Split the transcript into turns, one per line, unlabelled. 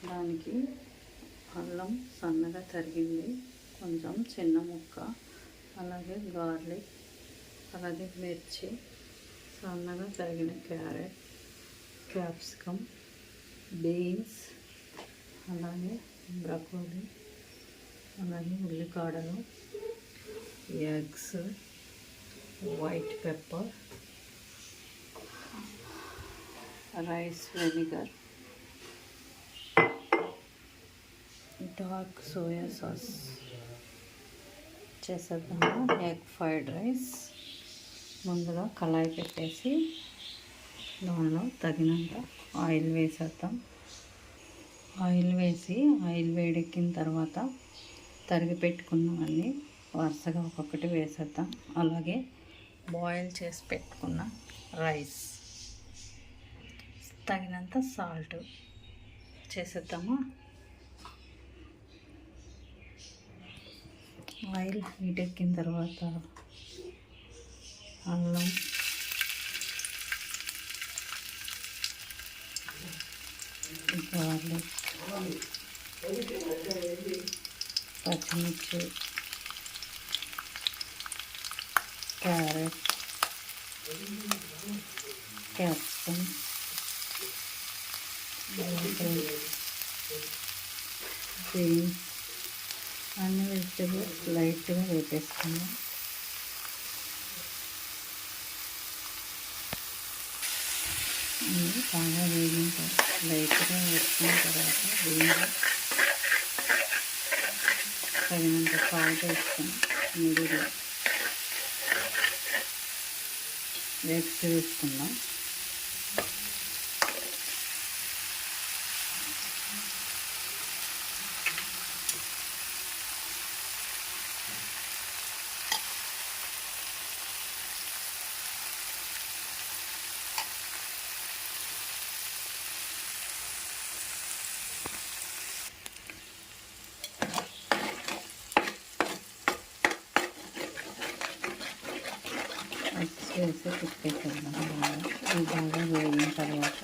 దానికి అల్లం సన్నగా తరిగింది, కొంచెం చిన్న ముక్క, అలాగే గార్లిక్, అలాగే మిర్చి, సన్నగా తరిగిన క్యారెట్, క్యాప్సికమ్, బీన్స్, అలాగే బ్రకోలీ, అలాగే ఉల్లికాడలు, eggs, white pepper, rice vinegar, dark soya sauce చేసేద్దాము. ఎగ్ ఫ్రైడ్ రైస్ ముందుగా కళాయి పెట్టేసి దానిలో తగినంత ఆయిల్ వేసేద్దాం. ఆయిల్ వేసి ఆయిల్ వేడెక్కిన తర్వాత తరిగి పెట్టుకున్నవన్నీ వరుసగా ఒక్కొక్కటి వేసేద్దాం. అలాగే బాయిల్ చేసి పెట్టుకున్న రైస్, తగినంత సాల్ట్ చేసేద్దాము. ఆయిల్ హీట్ ఎక్కిన తర్వాత అల్లం, గార్లిక్, పచ్చిమిర్చి, క్యారెట్, క్యాప్సికమ్, బీన్స్ అన్ని వెజిటేబుల్స్ లైట్గా వేపేసుకున్నాం. బాగా వేగిన లైట్గా వేసుకున్న తర్వాత దీనిలో తగినంత సాల్ట్ వేసుకొని మిడిల్లో ఎగ్స్ వేసుకుందాం. ఎగ్స్ వేసి తిప్పేసేద్దాం. ఇది బాగా వేగిన తర్వాత